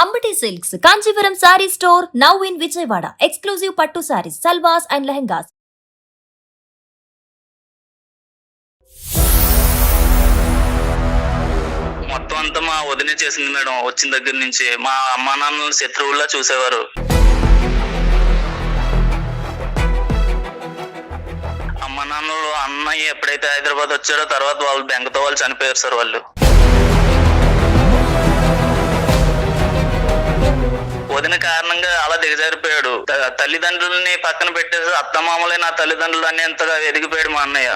Ambati Silks, Kanchivaram Saree Store, now in Vijayawada. Exclusive Pattu Sarees, Salwas and Lehengas. మొత్తం అంతా మా వదినే చేసింది మేడం. వచ్చిన దగ్గర నుంచి మా అమ్మా నాన్నలు శత్రువుల్లా చూసేవారు. అమ్మా నాన్నలు అన్నయ్య ఎప్పుడైతే హైదరాబాద్ వచ్చారో తర్వాత వాళ్ళు బెంగతో వాళ్ళు చనిపోయారు సార్. వాళ్ళు వదిన కారణంగా అలా దిగజారిపోయాడు. తల్లిదండ్రుల్ని పక్కన పెట్టేసి అత్తమామలే నా తల్లిదండ్రులు అనేంతగా ఎదిగిపోయాడు మా అన్నయ్య.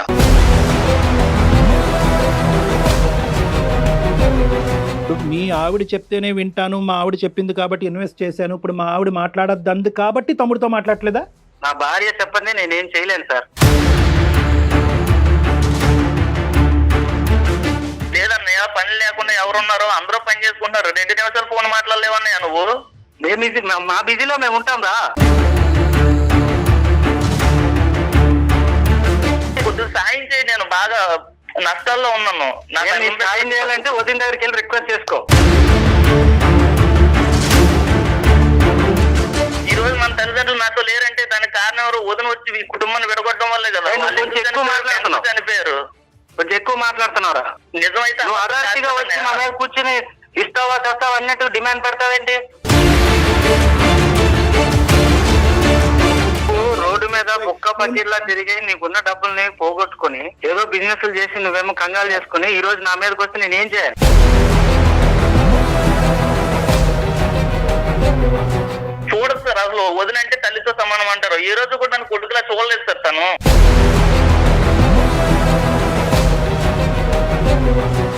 మీ ఆవిడ చెప్తేనే వింటాను, మా ఆవిడ చెప్పింది కాబట్టి ఇన్వెస్ట్ చేశాను, ఇప్పుడు మా ఆవిడ మాట్లాడద్దు కాబట్టి తమ్ముడితో మాట్లాడలేదా? నా భార్య చెప్పండి నేనేం చేయలేను సార్. లేదన్నయ్య, పని లేకుండా ఎవరున్నారో అందరూ పని చేసుకుంటారు. 2 నిమిషాలు ఫోన్ మాట్లాడలేవన్నయ్య నువ్వు. మా బిజీలో మేము ఉంటాం రా. కొద్దిగా సాయం చేయి, నేను బాగా నష్టాల్లో ఉన్నాను. సాయం చేయాలంటే వదిన దగ్గరికి వెళ్ళి రిక్వెస్ట్ చేసుకో. ఈ రోజు మన తల్లిదండ్రులు నాతో లేరంటే దానికి కారణం ఎవరు? వదిన వచ్చి ఈ కుటుంబాన్ని విడగొట్టడం వల్లే కదా. చనిపోయారు. కొంచెం ఎక్కువ మాట్లాడుతున్నారా? నిజమైతే నువ్వు అదార్తిగా వచ్చి మా మీద కూర్చుని ఇస్తావా చస్తావా అన్నట్టు డిమాండ్ పెడతావేంటి? రోడ్డు మీద కుక్క పట్టిలా తిరిగి నీకున్న డబ్బుల్ని పోగొట్టుకుని ఏదో బిజినెస్లు చేసి నువ్వేమో కంగాలు చేసుకుని ఈ రోజు నా మీదకి వస్తే నేనేం చేయాలి? చూడదు సార్, అసలు వదినంటే తల్లితో సమానం అంటారు. ఈ రోజు కూడా నన్ను కొడుకులా చూడలేదు సార్ తను.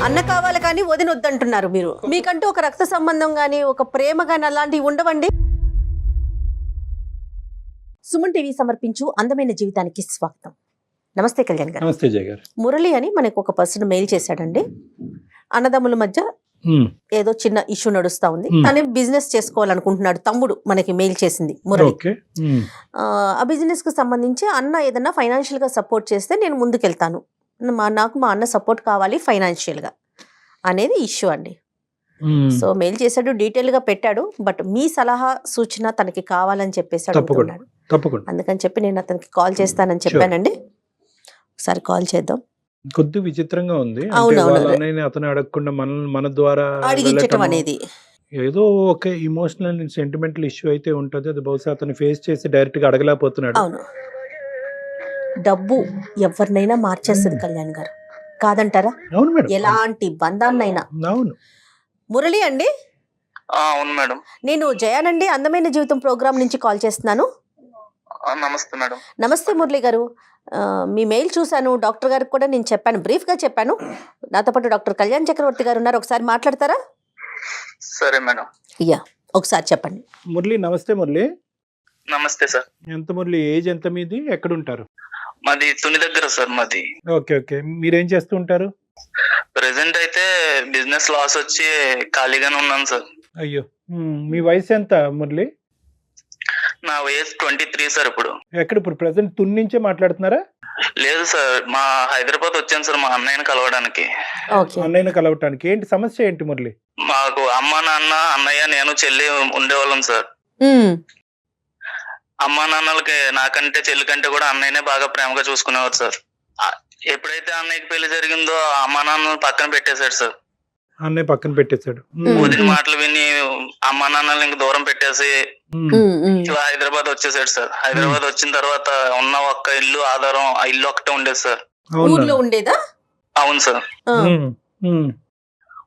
అన్న కావాలి కానీ వదిన వద్దంటున్నారు మీరు. మీకంటూ ఒక రక్త సంబంధం గానీ ఒక ప్రేమ గానీ అలాంటివి ఉండవండి. సుమన్ టీవీ సమర్పించు అందమైన జీవితానికి స్వాగతం. నమస్తే కళ్యాణ్ గారు. నమస్తే జయ గారు. మురళి అని మనకు ఒక పర్సన్ మెయిల్ చేశాడండి. అన్నదమ్ముల మధ్య ఏదో చిన్న ఇష్యూ నడుస్తా ఉంది. తనే బిజినెస్ చేసుకోవాలనుకుంటున్నాడు. తమ్ముడు మనకి మెయిల్ చేసింది మురళి. ఆ బిజినెస్ కు సంబంధించి అన్న ఏదన్నా ఫైనాన్షియల్ గా సపోర్ట్ చేస్తే నేను ముందుకెళ్తాను, నాకు మా అన్న సపోర్ట్ కావాలి ఫైనాన్షియల్ గా అనేది ఇష్యూ అండి. సో మెయిల్ చేశాడు, డీటెయిల్ గా పెట్టాడు. బట్ మీ సలహా సూచన తనకి కావాలని చెప్పేసి అడుగుతున్నాడు. అందుకని చెప్పి నేను అతనికి కాల్ చేస్తానని చెప్పానండి. ఒకసారి కాల్ చేద్దాం. కొద్ది విచిత్రంగా ఉంది. అతను అడగకుండా మన ద్వారా అడిగించటం అనేది ఏదో ఒక ఇమోషనల్ సెంటిమెంటల్ ఇష్యూ అయితే ఉంటది. అది బహుశా అతను ఫేస్ చేసి డైరెక్ట్ గా అడగలేకపోతున్నాడు. అవును, డబ్బు ఎవరినైనా మార్చేస్తుంది కళ్యాణ్ గారు, కాదంటారా? అవును మేడం, ఎలాంటి బంధాన్నైనా. అవును. మురళి అండి. అవును మేడం. నేను జయానండి, అందమైన జీవితం ప్రోగ్రామ్ నుంచి కాల్ చేస్తున్నాను. నమస్తే మేడం. నమస్తే మురళి గారు. మీ మెయిల్ చూశాను, డాక్టర్ గారికి కూడా నేను చెప్పాను, బ్రీఫ్ గా చెప్పాను. నాతో పాటు డాక్టర్ కళ్యాణ్ చక్రవర్తి గారు ఉన్నారు, ఒకసారి మాట్లాడతారా? సరే మేడం. యా, ఒకసారి చెప్పండి. మురళి నమస్తే. మురళి నమస్తే సార్. ఎంత మురళి, ఏజ్ ఎంత మీది, ఎక్కడ ఉంటారు? మాది తుని దగ్గర సార్. మాది. Okay okay. మీరేం చేస్తూ ఉంటారు? ప్రెసెంట్ అయితే బిజినెస్ లాస్ వచ్చి ఖాళీగానే ఉన్నాను సార్. అయ్యో, మీ వయసు ఎంత మురళి? నా వయసు 23 సార్. ఇప్పుడు ఎక్కడ? ఇప్పుడు ప్రెసెంట్ తుని నుంచే మాట్లాడుతున్నారా? లేదు సార్, మా హైదరాబాద్ వచ్చాను సార్ మా అన్నయ్యని కలవడానికి. అన్నయ్యని కలవటానికి ఏంటి సమస్య ఏంటి మురళి? మాకు అమ్మ నాన్న అన్నయ్య నేను చెల్లి ఉండేవాళ్ళం సార్. అమ్మా నాన్నలకి నాకంటే చెల్లి కంటే కూడా అన్నయ్యనే బాగా ప్రేమగా చూసుకునేవారు సార్. ఎప్పుడైతే అన్నయ్యకి పెళ్లి జరిగిందో అమ్మా నాన్నలు పక్కన పెట్టేశాడు సార్. అన్నయ్య పక్కన పెట్టేశాడు. వదిన మాటలు విని అమ్మా నాన్నలు ఇంక దూరం పెట్టేసి హైదరాబాద్ వచ్చేసాడు సార్. హైదరాబాద్ వచ్చిన తర్వాత ఉన్న ఒక్క ఇల్లు ఆధారం ఆ ఇల్లు ఒక్కటే ఉండేది సార్. ఊర్లో ఉండేదా? అవును సార్.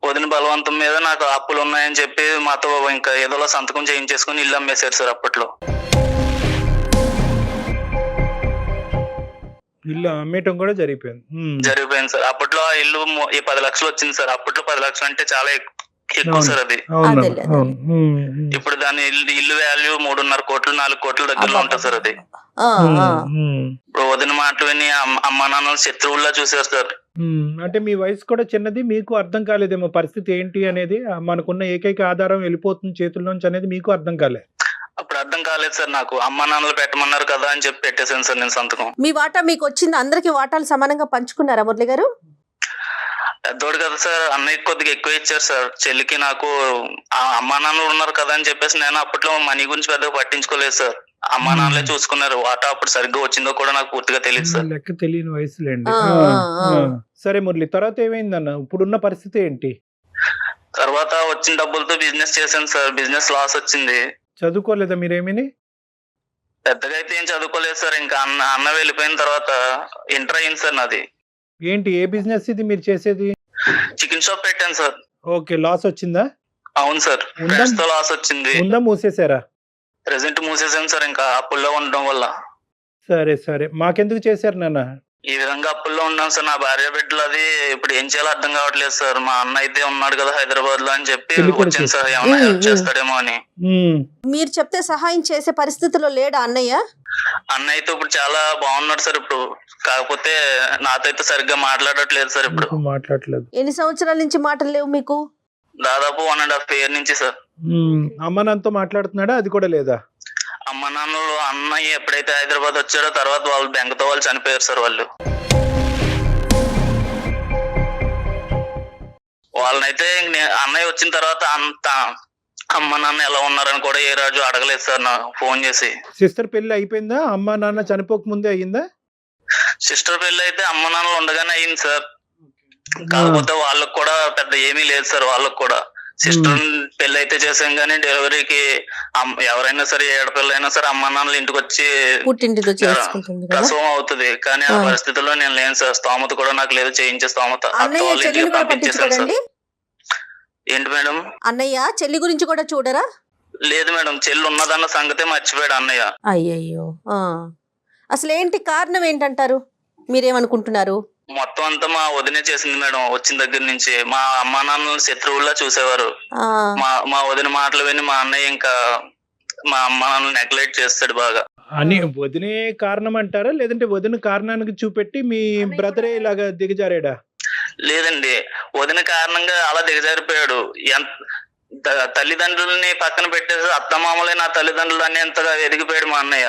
వదిన బలవంతం మీద నాకు అప్పులు ఉన్నాయని చెప్పి మాతో ఇంకా ఏదోలా సంతకం చేయించేసుకుని ఇల్లు అమ్మేశారు సార్. అప్పట్లో ఇల్లు అమ్మేయటం కూడా జరిగిపోయింది సార్. అప్పట్లో ఆ ఇల్లు 10 లక్షలు వచ్చింది సార్. అప్పట్లో 10 లక్షలు అంటే చాలా ఎక్కువ సార్ అది. ఇప్పుడు దాని ఇల్లు వాల్యూ 3.5 కోట్లు 4 కోట్ల దగ్గరలో ఉంటుంది సార్ అది. ఇప్పుడు వదిన మాటలు విని అమ్మా నాన్నలు శత్రువుల్లా చూసారు సార్. అంటే మీ వయసు కూడా చిన్నది, మీకు అర్థం కాలేదేమో పరిస్థితి ఏంటి అనేది. మనకున్న ఏకైక ఆధారం వెళ్ళిపోతుంది చేతుల్లోంచి అనేది మీకు అర్థం కాలేదు. అప్పుడు అర్థం కాలేదు సార్ నాకు. అమ్మా నాన్నలు పెట్టమన్నారు కదా అని చెప్పి పెట్టేశాను సార్ నేను సంతకం. మీ వాటా మీకు వచ్చింది, అందరికి వాటాలు సమానంగా పంచుకున్నారా మురళి గారు? పెద్దోడు కదా సార్, అన్నయ్య కొద్దిగా ఎక్కువ ఇచ్చారు సార్. చెల్లికి నాకు అమ్మా నాన్నలు ఉన్నారు కదా అని చెప్పేసి నేను అప్పట్లో మనీ గురించి పెద్దగా పట్టించుకోలేదు సార్. అమ్మా నాన్నలే చూసుకున్నారు. వాటా అప్పుడు సరిగ్గా వచ్చిందో కూడా నాకు పూర్తిగా తెలియదు సార్. లెక్క తెలియని వయసులేండి. ఆ, ఆ. సరే మురళి, తర్వాత ఏమైందన్న? ఇప్పుడున్న పరిస్థితి ఏంటి? తర్వాత వచ్చిన డబ్బులతో బిజినెస్ చేశాను సార్. బిజినెస్ లాస్ వచ్చింది. చదువుకోలేదా మీరేమీ? పెద్దగా అయితే ఏం చదువుకోలేదు సార్. ఇంకా అన్న వెళ్ళిపోయిన తర్వాత ఇంటర్ అయింది సార్ నాది. ఏంటి, ఏ బిజినెస్ ఇది మీరు చేసేది? చికెన్ షాప్ పెట్టాను సార్. ఓకే, లాస్ వచ్చిందా? అవును సార్, ఫ్రెండ్స్ తో లాస్ వచ్చింది. ఉందా మూసేసారా? ప్రెసెంట్ మూసేసాను సార్, ఇంకా అప్పుల్లో ఉండడం వల్ల. సరే సరే, మాకెందుకు చేశారు నాన్న? ఈ విధంగా అప్పుల్లో ఉన్నాం సార్. నా భార్య బిడ్డలు అది ఇప్పుడు ఏం చేయాలో అర్థం కావట్లేదు సార్. మా అన్న అయితే ఉన్నాడు కదా హైదరాబాద్ లో అని చెప్పి వచ్చింది సార్, ఏమన్నా హెల్ప్ చేస్తాడేమో అని. మీరు చెప్తే సహాయం చేసే పరిస్థితిలో లేడా అన్నయ్య? అన్న అయితే ఇప్పుడు చాలా బాగున్నాడు సార్ ఇప్పుడు. కాకపోతే నాతో అయితే సరిగ్గా మాట్లాడట్లేదు సార్ ఇప్పుడు. మాట్లాడలేదు. ఎన్ని సంవత్సరాల నుంచి మాటలు లేవు మీకు? దాదాపు 1.5 years నుంచి సార్. అమ్మ నాన్నతో మాట్లాడుతున్నాడా? అది కూడా లేదా? అమ్మ నాన్నలు అన్నయ్య ఎప్పుడైతే హైదరాబాద్ వచ్చారో తర్వాత వాళ్ళు బెంగతో వాళ్ళు చనిపోయారు సార్. వాళ్ళనైతే అన్నయ్య వచ్చిన తర్వాత అంత అమ్మ నాన్న ఎలా ఉన్నారని కూడా ఏ రోజు అడగలేదు సార్ నాకు ఫోన్ చేసి. సిస్టర్ పెళ్లి అయిపోయిందా? అమ్మ నాన్న చనిపోక ముందే అయ్యిందా? సిస్టర్ పెళ్లి అయితే అమ్మ నాన్నలు ఉండగానే అయింది సార్. కాకపోతే వాళ్ళకు కూడా పెద్ద ఏమీ లేదు సార్. వాళ్ళకు కూడా సిస్టర్ పెళ్లి అయితే చేసాం కానీ డెలివరీకి ఎవరైనా సరే ఏడపిల్ల అయినా సరే అమ్మ నాన్నలు ఇంటికి వచ్చి పుట్టింటితో ప్రసవం అవుతుంది. కానీ ఆ పరిస్థితుల్లో నేను లేను సార్. స్తోమత కూడా నాకు లేదు చేయించే స్తోమత. పంపించేసాను సార్. ఏంటి మేడం? అన్నయ్య చెల్లి గురించి కూడా చూడరా? లేదు మేడం, చెల్లి ఉన్నదన్న సంగతే మర్చిపోయాడు అన్నయ్య. అయ్యయ్యో, అసలు ఏంటి కారణం ఏంటంటారు? మీరేమనుకుంటున్నారు? మొత్తం అంతా మా వదినే చేసింది మేడం. వచ్చిన దగ్గర నుంచి మా అమ్మా నాన్నలు శత్రువుల్లా చూసేవారు. మా వదిన మాటలు విని మా అన్నయ్య ఇంకా మా అమ్మా నాన్నలు నెగ్లెక్ట్ చేస్తాడు బాగా అని. వదినే కారణం అంటారా, లేదంటే వదిన కారణానికి చూపెట్టి మీ బ్రదరే ఇలాగా దిగజారాడా? లేదండి, వదిన కారణంగా అలా దిగజారిపోయాడు. తల్లిదండ్రుల్ని పక్కన పెట్టేసి అత్తమామలే నా తల్లిదండ్రులు అని ఎంతగా ఎదిగిపోయాడు మా అన్నయ్య.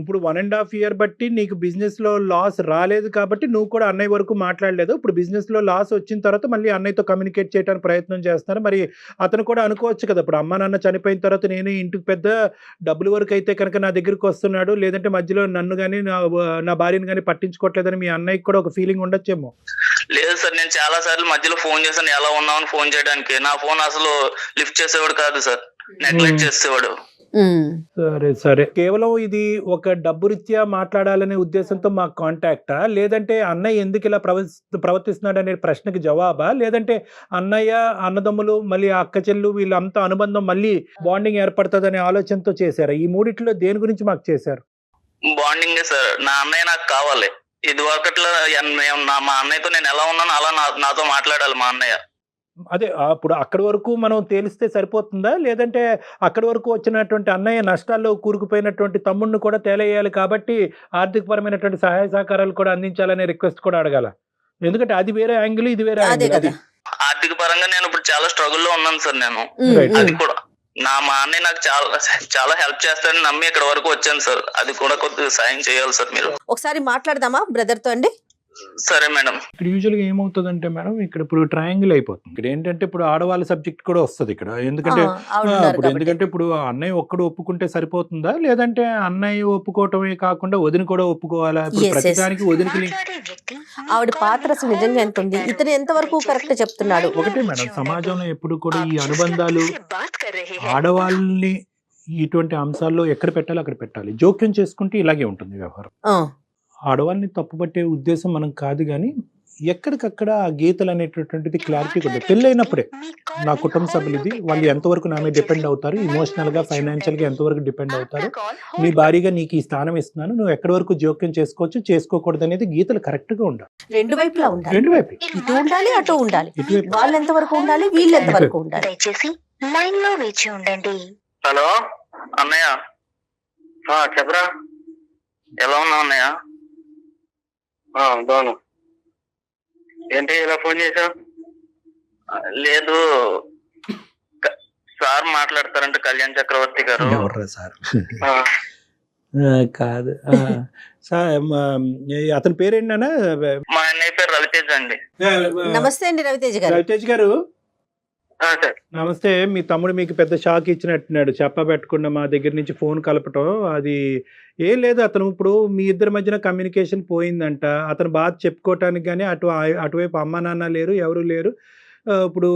ఇప్పుడు 1.5 years బట్టి నీకు బిజినెస్ లో లాస్ రాలేదు కాబట్టి నువ్వు కూడా అన్నయ్య వరకు మాట్లాడలేదు. ఇప్పుడు బిజినెస్ లో లాస్ వచ్చిన తర్వాత మళ్ళీ అన్నయ్యతో కమ్యూనికేట్ చేయడానికి ప్రయత్నం చేస్తున్నారు. మరి అతను కూడా అనుకోవచ్చు కదా, ఇప్పుడు అమ్మ నాన్న చనిపోయిన తర్వాత నేను ఇంటికి పెద్ద డబ్బుల వరకు అయితే కనుక నా దగ్గరికి వస్తున్నాడు, లేదంటే మధ్యలో నన్ను కానీ నా భార్యను కానీ పట్టించుకోవట్లేదని మీ అన్నయ్యకి కూడా ఒక ఫీలింగ్ ఉండొచ్చేమో. లేదు సార్, నేను చాలా సార్లు మధ్యలో ఫోన్ చేశాను ఎలా ఉన్నామని ఫోన్ చేయడానికి. నా ఫోన్ అసలు లిఫ్ట్ చేసేవాడు కాదు సార్, నెగ్లెక్ట్ చేసేవాడు. సరే సరే, కేవలం ఇది ఒక డబ్బు రీత్యా మాట్లాడాలనే ఉద్దేశంతో మాకు కాంటాక్టా, లేదంటే అన్నయ్య ఎందుకు ఇలా ప్రవర్తిస్తున్నాడు అనే ప్రశ్నకి జవాబా, లేదంటే అన్నయ్య అన్నదమ్ములు మళ్ళీ అక్క చెల్లు వీళ్ళంతా అనుబంధం మళ్ళీ బాండింగ్ ఏర్పడుతుంది అనే ఆలోచనతో చేశారా? ఈ మూడిట్లో దేని గురించి మాకు చేశారు? Bonding sir. నా అన్నయ్య నాకు కావాలి. ఇది ఒకట్లో మా అన్నయ్యతో నేను ఎలా ఉన్నానో అలా నాతో మాట్లాడాలి మా అన్నయ్య. అదే, అప్పుడు అక్కడి వరకు మనం తేలిస్తే సరిపోతుందా, లేదంటే అక్కడి వరకు వచ్చినటువంటి అన్నయ్య నష్టాల్లో కూరుకుపోయినటువంటి తమ్ముడిని కూడా తేలేయాలి కాబట్టి ఆర్థికపరమైనటువంటి సహాయ సహకారాలు కూడా అందించాలనే రిక్వెస్ట్ కూడా అడగాల? ఎందుకంటే అది వేరే యాంగిల్, ఇది వేరే యాంగిల్. అది ఆర్థిక పరంగా నేను ఇప్పుడు చాలా స్ట్రగుల్లో ఉన్నాను సార్. నేను అది కూడా మా అన్నయ్య నాకు చాలా హెల్ప్ చేస్తాడని నమ్మి ఇక్కడ వరకు వచ్చాను సార్. అది కూడా కొద్దిగా సాయం చేయాలి సార్ మీరు. ఒకసారి మాట్లాడదామా బ్రదర్ తో అండి? సరే మేడం. ఇక్కడ యూజువల్గా ఏమవుతుందంటే మేడం, ఇక్కడ ఇప్పుడు ట్రయాంగిల్ అయిపోతుంది. ఇక్కడ ఏంటంటే ఇప్పుడు ఆడవాళ్ళ సబ్జెక్ట్ కూడా వస్తుంది ఇక్కడ. ఎందుకంటే ఇప్పుడు అన్నయ్య ఒక్కడు ఒప్పుకుంటే సరిపోతుందా, లేదంటే అన్నయ్య ఒప్పుకోవటమే కాకుండా వదిన కూడా ఒప్పుకోవాలా? ఇప్పుడు ప్రతిదానికి వదినకి ఆవిడ పాత్ర అసలు నిజంగా ఎంత ఉంది, ఇతను ఎంత వరకు కరెక్ట్ చెప్తున్నాడు? ఒకటే మేడం, సమాజంలో ఎప్పుడు కూడా ఈ అనుబంధాలు ఆడవాళ్ళని ఇటువంటి అంశాల్లో ఎక్కడ పెట్టాలో అక్కడ పెట్టాలి. జోక్యం చేసుకుంటే ఇలాగే ఉంటుంది వ్యవహారం. ఆడవాళ్ళని తప్పుపట్టే ఉద్దేశం మనం కాదు, కానీ ఎక్కడికక్కడ ఆ గీతలు అనేటటువంటిది క్లారిటీ ఉంటుంది. పెళ్ళైనప్పుడే నా కుటుంబ సభ్యులు ఇది, వాళ్ళు ఎంతవరకు నా మీద డిపెండ్ అవుతారు, ఇమోషనల్ గా ఫైనాన్షియల్ గా ఎంతవరకు డిపెండ్ అవుతారు, నీ భారీగా నీకు ఈ స్థానం ఇస్తున్నాను, నువ్వు ఎక్కడి వరకు జోక్యం చేసుకోవచ్చు చేసుకోకూడదు అనేది గీతలు కరెక్ట్ గా ఉండాలి. రెండు వైపులా ఉండాలి. రెండు వైపు ఇటు ఉండాలి అటు ఉండాలి. వాళ్ళు ఎంత వరకు ఉండాలి, వీళ్ళు ఎంత వరకు ఉండాలి. దయచేసి లైన్ లో వేచి ఉండండి. హలో అన్నయ్య, చెప్పరా, ఎలా ఉన్నావు అన్నయ్య? బాను, ఏంటి ఇలా ఫోన్ చేశావు? లేదు, సార్ మాట్లాడతారంటే కళ్యాణ్ చక్రవర్తి గారు. ఎవరు సార్? కాదు అతని పేరేంటన్నా? మా అన్నయ్య పేరు రవితేజ్ అండి. నమస్తే అండి రవితేజ్ గారు. రవితేజ్ గారు సార్ నమస్తే. మీ తమ్ముడు మీకు పెద్ద షాక్ ఇచ్చినట్టున్నాడు, చెప్పబెట్టకుండా మా దగ్గర నుంచి ఫోన్ కలపటం. అది ఏం లేదు, అతను ఇప్పుడు మీ ఇద్దరి మధ్యన కమ్యూనికేషన్ పోయిందంట. అతను బాధ చెప్పుకోవటానికి కానీ అటువైపు అమ్మ నాన్న లేరు, ఎవరు లేరు. ఇప్పుడు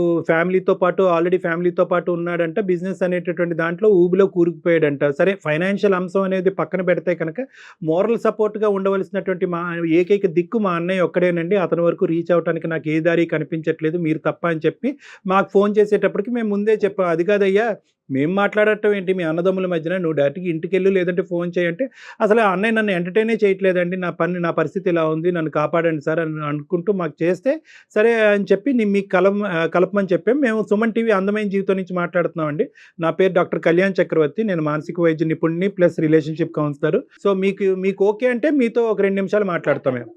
ఆల్రెడీ ఫ్యామిలీతో పాటు ఉన్నాడంట. బిజినెస్ అనేటటువంటి దాంట్లో ఊబిలో కూరుకుపోయాడంట. సరే, ఫైనాన్షియల్ అంశం అనేది పక్కన పెడితే కనుక మోరల్ సపోర్ట్గా ఉండవలసినటువంటి మా ఏకైక దిక్కు మా అన్నయ్య ఒక్కడేనండి. అతని వరకు రీచ్ అవడానికి నాకు ఏ దారి కనిపించట్లేదు, మీరు తప్ప అని చెప్పి మాకు ఫోన్ చేసేటప్పటికి మేము ముందే చెప్పాం. అది కాదయ్యా, మేము మాట్లాడటం ఏంటి మీ అన్నదమ్ముల మధ్యన, నువ్వు డైరెక్ట్గా ఇంటికి వెళ్ళు లేదంటే ఫోన్ చేయంటే, అసలు ఆ అన్నయ్య నన్ను ఎంటర్టైనే చేయట్లేదండి, నా పరిస్థితి ఇలా ఉంది, నన్ను కాపాడండి సార్ అని అనుకుంటూ మాకు చేస్తే సరే అని చెప్పి మీకు కలపమని చెప్పాం. మేము సుమన్ టీవీ అందమైన జీవితం నుంచి మాట్లాడుతున్నామండి. నా పేరు డాక్టర్ కళ్యాణ్ చక్రవర్తి. నేను మానసిక వైద్య నిపుణుని ప్లస్ రిలేషన్షిప్ కౌన్సిలర్. సో మీకు ఓకే అంటే మీతో ఒక 2 నిమిషాలు మాట్లాడతాం మేము.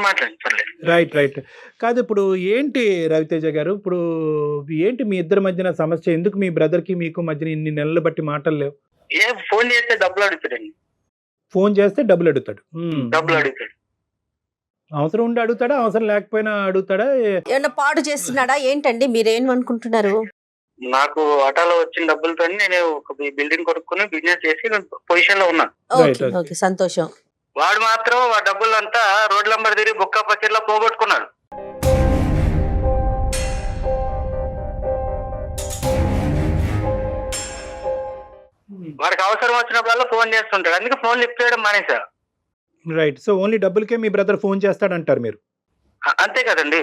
మాట్లాడండి. రైట్. కాదు, ఇప్పుడు ఏంటి రవితేజ గారు, ఇప్పుడు ఏంటి మీ ఇద్దరి మధ్యన సమస్య? ఎందుకు మీ బ్రదర్కి మీకు మధ్యన ఇన్ని నెలలు బట్టి మాటలు లేవు? ఫోన్ చేస్తే డబ్బులు అడుగుతాడండి. ఫోన్ చేస్తే డబ్బులు అడుగుతాడు. డబ్బులు అడుగుతాడు. అవసరం ఉండి అడుగుతాడా, అవసరం లేకపోయినా అడుగుతాడా? ఏమన్నా పాడు చేస్తున్నాడా ఏంటండి, మీరేమనుకుంటున్నారు? నాకు ఆటోలో వచ్చిన డబ్బులతో నేను ఒక బిల్డింగ్ కొనుక్కుని బిజినెస్ చేసి పొజిషన్ లో ఉన్నాను. ఓకే, సంతోషం. వాడు మాత్రం ఆ డబ్బులంతా రోడ్ నంబర్ తిరిగి బొక్క పకెట్లో పోగొట్టుకున్నాడు. వాడికి అవసరం వచ్చినప్పుడల్లా ఫోన్ చేస్తుంటాడు, అందుకే ఫోన్ లిఫ్ట్ చేయడం మానేసా. రైట్. సో ఓన్లీ డబ్బులకే మీ బ్రదర్ ఫోన్ చేస్తాడంటారు మీరు? అంతే కదండి,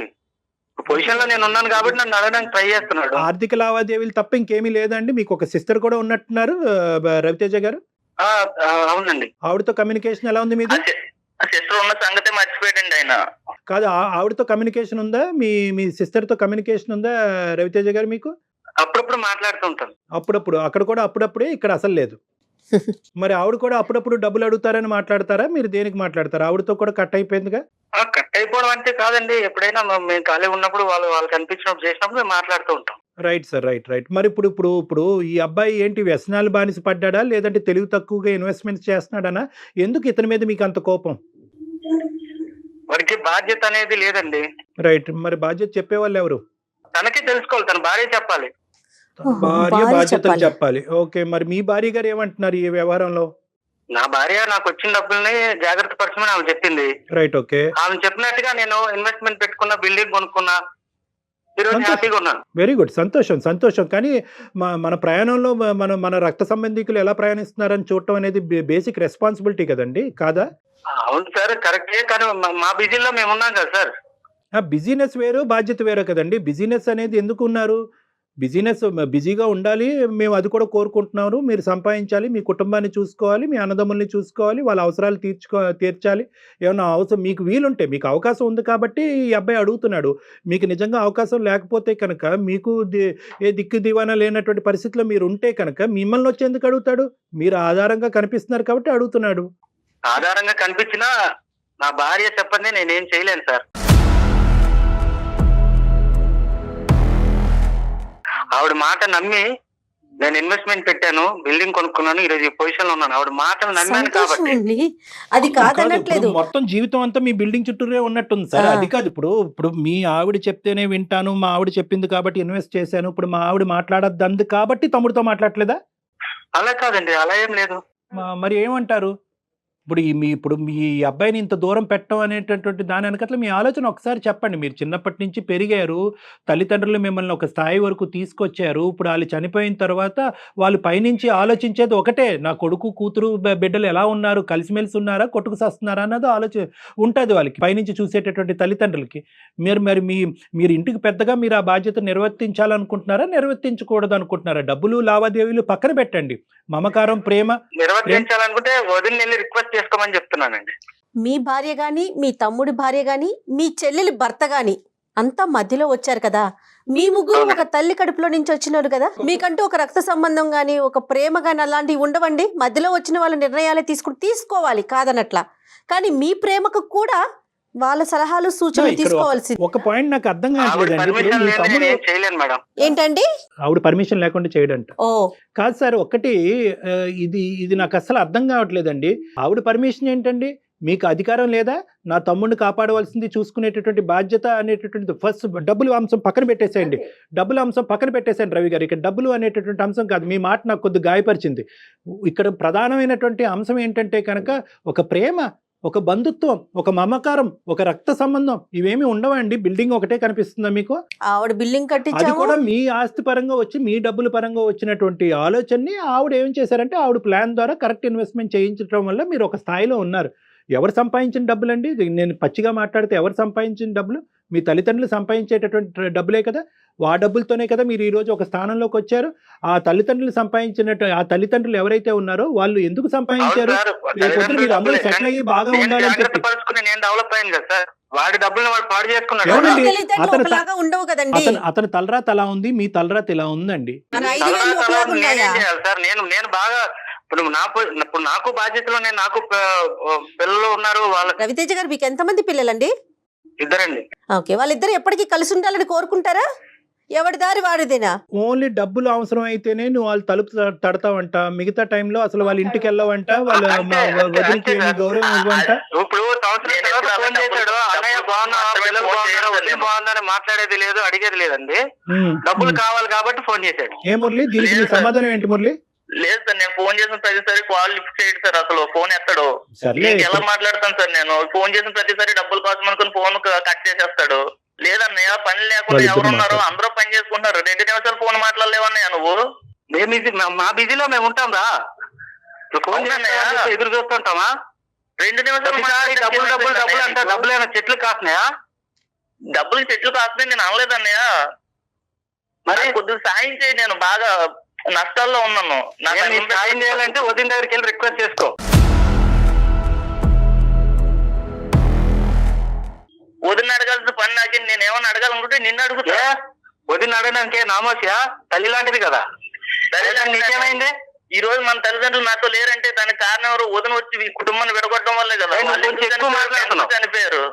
పొజిషన్ లో నేను ఉన్నాను కాబట్టి నన్ను అడగడానికి ట్రై చేస్తున్నాడు. ఆర్థిక లావాదేవీలు తప్ప ఇంకేమీ లేదండి? మీకు ఒక సిస్టర్ కూడా ఉన్నట్టున్నారు రవితేజ గారు? అవునండి. ఆవిడతో కమ్యూనికేషన్ ఎలా ఉంది మీది? సిస్టర్ ఉన్న సంగతే మర్చిపోయాడండి ఆయన. కాదు, ఆవిడతో కమ్యూనికేషన్ ఉందా? మీ సిస్టర్ తో కమ్యూనికేషన్ ఉందా రవితేజ గారు మీకు? అప్పుడప్పుడు మాట్లాడుతుంటాను. అప్పుడప్పుడు, అక్కడ కూడా అప్పుడప్పుడే, ఇక్కడ అసలు లేదు. మరి ఆవిడ కూడా అప్పుడప్పుడు డబ్బులు అడుగుతారని మాట్లాడతారా? మీరు దేనికి మాట్లాడతారా? ఆవిడతో కూడా కట్ అయిపోయిందిగా? కట్ అయిపోవడం అంటే కాదండి, ఎప్పుడైనా మేము ఖాళీ ఉన్నప్పుడు వాళ్ళు కనిపించినప్పుడు చేసినప్పుడు మేము మాట్లాడుతూ ఉంటాం. Right sir, right. మరి ఇప్పుడు ఈ అబ్బాయి ఏంటి వ్యసనాలు బానిస పడ్డాడా, లేదంటే తెలివి తక్కువగా ఇన్వెస్ట్మెంట్స్ చేస్తున్నాడనా? ఎందుకు ఇతని మీద మీకు అంత కోపం? వాడికి బాధ్యత అనేది లేదండి. రైట్. మరి బాధ్యత చెప్పేవాళ్ళు ఎవరు? తనకే తెలుసుకోవాలి, తన భార్య చెప్పాలి. భార్య బాధ్యతలు చెప్పాలి. ఓకే, మరి మీ భార్య గారు ఏమంటున్నారు ఈ వ్యవహారంలో? నా భార్య నాకు వచ్చిన డబ్బుల్ని జాగ్రత్త పరచమని ఆమె చెప్పింది. రైట్. ఓకే. ఆమె చెప్పినట్టుగా నేను ఇన్వెస్ట్మెంట్ పెట్టుకున్నా, బిల్డింగ్ కొనుక్కున్నా, ఈరోజు హ్యాపీగా ఉన్నాను. వెరీ గుడ్, సంతోషం. కానీ మన ప్రయాణంలో మన రక్త సంబంధికులు ఎలా ప్రయాణిస్తున్నారని చూడటం అనేది బేసిక్ రెస్పాన్సిబిలిటీ కదండి, కాదా? అవును సార్, కరెక్టే. కానీ మా బిజీలో మేము ఉన్నాం కదా సార్. బిజినెస్ వేరు, బాధ్యత వేరు కదండి. బిజినెస్ అనేది ఎందుకు ఉన్నారు? బిజీగా ఉండాలి, మేము అది కూడా కోరుకుంటున్నాము. మీరు సంపాదించాలి, మీ కుటుంబాన్ని చూసుకోవాలి, మీ అన్నదమ్ముల్ని చూసుకోవాలి, వాళ్ళ అవసరాలు తీర్చాలి. ఏమన్నా అవసరం మీకు వీలుంటే, మీకు అవకాశం ఉంది కాబట్టి ఈ అబ్బాయి అడుగుతున్నాడు. మీకు నిజంగా అవకాశం లేకపోతే కనుక, మీకు ఏ దిక్కు దివానా లేనటువంటి పరిస్థితిలో మీరు ఉంటే కనుక మిమ్మల్ని వచ్చి ఎందుకు అడుగుతాడు? మీరు ఆధారంగా కనిపిస్తున్నారు కాబట్టి అడుగుతున్నాడు. ఆధారంగా కనిపించినా నా భార్య చెప్పండి నేనేం చేయలేను సార్. ఆవిడ మాట నమ్మి నేను ఇన్వెస్ట్మెంట్ పెట్టాను, బిల్డింగ్ కొనుక్కున్నాను, ఈరోజు ఈ పొజిషన్ లో ఉన్నాను. ఆవిడ మాటలు నమ్మాను కాబట్టి. అది కాదనట్లేదు. మొత్తం జీవితం అంతా మీ బిల్డింగ్ చుట్టూరే ఉన్నట్టుంది సార్. అది కాదు, ఇప్పుడు మీ ఆవిడ చెప్తేనే వింటాను, మా ఆవిడ చెప్పింది కాబట్టి ఇన్వెస్ట్ చేశాను, ఇప్పుడు మా ఆవిడ మాట్లాడద్దు కాబట్టి తమ్ముడితో మాట్లాడలేదా? అలా కాదండి, అలా ఏం లేదు. మరి ఏమంటారు? ఇప్పుడు మీ అబ్బాయిని ఇంత దూరం పెట్టడం అనేటటువంటి దాని వెనకట్ల మీ ఆలోచన ఒకసారి చెప్పండి. మీరు చిన్నప్పటి నుంచి పెరిగారు, తల్లిదండ్రులు మిమ్మల్ని ఒక స్థాయి వరకు తీసుకొచ్చారు. ఇప్పుడు వాళ్ళు చనిపోయిన తర్వాత వాళ్ళు పైనుంచి ఆలోచించేది ఒకటే, నా కొడుకు కూతురు బిడ్డలు ఎలా ఉన్నారు, కలిసిమెలిసి ఉన్నారా, కొట్టుకు సస్తున్నారా అన్నది ఆలోచన ఉంటుంది వాళ్ళకి, పైనుంచి చూసేటటువంటి తల్లిదండ్రులకి. మీరు ఇంటికి పెద్దగా మీరు ఆ బాధ్యత నిర్వర్తించాలనుకుంటున్నారా, నిర్వర్తించకూడదు అనుకుంటున్నారా? డబ్బులు లావాదేవీలు పక్కన పెట్టండి, మమకారం, ప్రేమ నిర్వర్తించాలనుకుంటే వదిలి రిక్వెస్ట్ చేసుకోమని చెప్తున్నానండి. మీ భార్య గాని, మీ తమ్ముడి భార్య గాని, మీ చెల్లెలి భర్త గాని అంతా మధ్యలో వచ్చారు కదా. మీ ముగ్గురు ఒక తల్లి కడుపులో నుంచి వచ్చినారు కదా. మీకంటూ ఒక రక్త సంబంధం గాని, ఒక ప్రేమ గాని అలాంటివి ఉండవండి. మధ్యలో వచ్చిన వాళ్ళ నిర్ణయాలే తీసుకోవాలి, కాదనట్లా. కానీ మీ ప్రేమకు కూడా వాళ్ళ సలహాలు సూచనలు ఇక్కడ తీసుకోవాల్సింది. ఒక పాయింట్ నాకు అర్థం ఆవిడ కావట్లేదండి. ఇప్పుడు పర్మిషన్ మీ లేని తమ్ముడు నేను చేయలేను మేడం. ఏంటండి? ఆవిడ పర్మిషన్ లేకుండా చేయడంట. ఓ కాదు సార్, ఒకటి ఇది నాకు అస్సలు అర్థం కావట్లేదండి. ఆవిడ పర్మిషన్ ఏంటండి? మీకు అధికారం లేదా? నా తమ్ముడిని కాపాడవలసింది చూసుకునేటటువంటి బాధ్యత అనేటటువంటి ఫస్ట్ డబ్బులు అంశం పక్కన పెట్టేసేయండి. డబ్బుల అంశం పక్కన పెట్టేసేయండి రవి గారు. ఇక్కడ డబ్బులు అనేటటువంటి అంశం కాదు. మీ మాట నాకు కొద్దిగా గాయపరిచింది. ఇక్కడ ప్రధానమైనటువంటి అంశం ఏంటంటే కనుక ఒక ప్రేమ, ఒక బంధుత్వం, ఒక మమకారం, ఒక రక్త సంబంధం ఇవేమి ఉండవండి. బిల్డింగ్ ఒకటే కనిపిస్తుందా మీకు? ఆవిడ బిల్డింగ్ అది కట్టించాము. కూడా మీ ఆస్తి పరంగా వచ్చి మీ డబ్బుల పరంగా వచ్చినటువంటి ఆలోచనని ఆవిడ ఏం చేశారంటే ఆవిడ ప్లాన్ ద్వారా కరెక్ట్ ఇన్వెస్ట్మెంట్ చేయించడం వల్ల మీరు ఒక స్థాయిలో ఉన్నారు. ఎవరు సంపాదించిన డబ్బులండి? ఇది నేను పచ్చిగా మాట్లాడితే ఎవరు సంపాదించిన డబ్బులు? మీ తల్లిదండ్రులు సంపాదించేటటువంటి డబ్బులే కదా. ఆ డబ్బులతోనే కదా మీరు ఈరోజు ఒక స్థానంలోకి వచ్చారు. ఆ తల్లిదండ్రులు సంపాదించినట్టు ఆ తల్లిదండ్రులు ఎవరైతే ఉన్నారో వాళ్ళు ఎందుకు సంపాదించారు? రేపొద్దున మీరు అందరూ సెటిల్ అయ్యి బాగా ఉండాలని చెప్పి. నేను డెవలప్ అయ్యాను కదా సార్. వాడి డబ్బులు వాడు పాడు చేసుకున్నాడు. ఎవరండి? అందరూ తెలివితేటలు అతను ఒకలాగా ఉండవు కదండి. అతని తలరాత అలా ఉంది, మీ తలరాత ఇలా ఉందండి. మన 5,000 ఒకలాగా ఉన్నాయా? నేనేం చేయాలి సార్? నేను బాగా ఇప్పుడు నాకు బాధ్యతలు నాకు పిల్లలు ఉన్నారు. వాళ్ళ రవితేజ గారు మీకు ఎంతమంది పిల్లలండి? ఇద్దరండి. ఓకే, వాళ్ళిద్దరు ఎప్పటికీ కలిసి ఉండాలని కోరుకుంటారా? ఎవరి దారి వాడిదేనా? ఓన్లీ డబ్బులు అవసరం అయితేనే నువ్వు వాళ్ళు తలుపు తడతావంట. మిగతా టైంలో అసలు వాళ్ళ ఇంటికి వెళ్ళవంట. వాళ్ళ వదిలికి ఏమి గౌరవం ఇవ్వంట. ఇప్పుడు సంవత్సరం తర్వాత ఫోన్ చేశాడు, అన్నయ్య బాగున్నావా, పిల్లలు బాగున్నారా, వదిలి బాగున్నారని మాట్లాడేది లేదు, అడిగేది లేదండి. డబ్బులు కావాలి కాబట్టి ఫోన్ చేశాడు. ఏ మురళి, దీనికి నీ సమాధానం ఏంటి మురళి? లేదు సార్, నేను ఫోన్ చేసిన ప్రతిసారి కాల్ లిఫ్ట్ చేయడు సార్. అసలు ఫోన్ ఎత్తాడు. సర్లే, ఎలా మాట్లాడతాను సార్ నేను? ఫోన్ చేసిన ప్రతిసారి డబ్బులు కోసం అనుకుని ఫోన్ కట్ చేసేస్తాడు. లేదన్నయ్య, పని లేకుండా ఎవరున్నారు, అందరూ పని చేసుకుంటున్నారు. 2 నిమిషాలు ఫోన్ మాట్లాడలేవన్నయ్య నువ్వు. మా బిజీలో మేము ఉంటాం రా. ఫోన్ చేస్తావా, ఎదురు చూస్తుంటామా? 2 నిమిషాలు డబ్బులు డబ్బులు డబ్బులు అంటే డబ్బులు చెట్లు కాస్తున్నాయా? డబ్బులు చెట్లు కాస్తున్నాయి నేను అనలేదన్నయ్య. మరి కొద్దిగా సాయం చేయి, నేను బాగా నష్టాల్లో ఉన్నాను. సాయం చేయాలంటే వదిన దగ్గరికి వెళ్ళి రిక్వెస్ట్ చేసుకో. వదిన అడగాల్సిన పని నాకే. నేను ఏమన్నా అడగాలనుకుంటే నిన్ను అడుగుతా. వదిన అడగడానికి నామోసియా? తల్లి లాంటిది కదా. నీకేమైంది? ఈ రోజు మన తల్లిదండ్రులు నాతో లేరంటే దానికి కారణం ఎవరు? వదిన వచ్చి ఈ కుటుంబాన్ని విడగొట్టడం వల్లే కదా. కొంచెం ఎక్కువ మాట్లాడుతున్నావు. చనిపోయారు.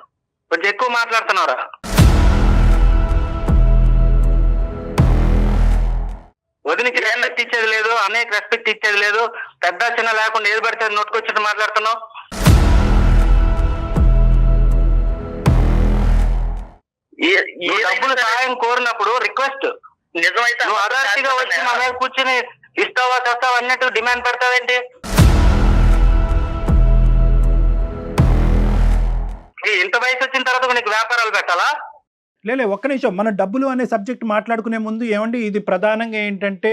కొంచెం ఎక్కువ మాట్లాడుతున్నారా? వదినికి రెస్పెక్ట్ ఇచ్చేది లేదు, అన్నయ్యకి రెస్పెక్ట్ ఇచ్చేది లేదు. పెద్ద చిన్న లేకుండా ఏది పడితే నోటుకొచ్చి మాట్లాడుతున్నావు. డబ్బులు సహాయం కోరినప్పుడు రిక్వెస్ట్ నిజమైతే నువ్వు అదార్తిగా వచ్చి మా మీద కూర్చుని ఇస్తావా చేస్తావా అన్నట్టు డిమాండ్ పెడతావేంటి? ఇంత వయసు వచ్చిన తర్వాత నీకు వ్యాపారాలు పెట్టాలా? లేలే, ఒక్క నిమిషం. మన డబ్బులు అనే సబ్జెక్ట్ మాట్లాడుకునే ముందు ఏమండి, ఇది ప్రధానంగా ఏంటంటే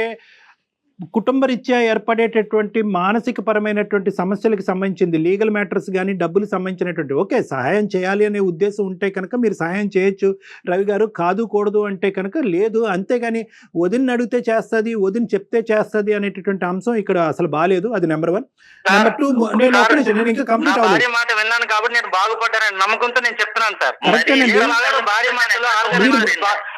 కుటుంబ రీత్యా ఏర్పడేటటువంటి మానసిక పరమైనటువంటి సమస్యలకు సంబంధించింది. లీగల్ మ్యాటర్స్ కానీ డబ్బులు సంబంధించినటువంటి ఓకే సహాయం చేయాలి అనే ఉద్దేశం ఉంటే కనుక మీరు సహాయం చేయొచ్చు రవి గారు. కాదు కూడదు అంటే కనుక లేదు. అంతేగాని వదిన అడిగితే చేస్తుంది, వదిన చెప్తే చేస్తుంది అనేటటువంటి అంశం ఇక్కడ అసలు బాగాలేదు. అది నెంబర్ 1. నెంబర్ 2, నేను ఇంకా కంప్లీట్ అవ్వలేదు. భార్య మాట విన్నాను కాబట్టి నేను బాగుపడ్డానని నమ్మకంతో నేను చెప్తున్నాను సార్. భార్య మాటలు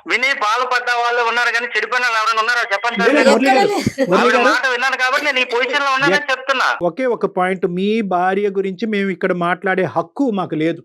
విని బాగుపడ్డ వాళ్ళు ఉన్నారు కానీ చెడిపోయిన వాళ్ళు ఎవరైనా ఉన్నారా చెప్పండి సార్. మాట విన్నాను కాబట్టి నేను ఈ పొజిషన్ లో ఉన్నానని చెప్తున్నా. ఒకే ఒక పాయింట్, మీ భార్య గురించి మేము ఇక్కడ మాట్లాడే హక్కు మాకు లేదు.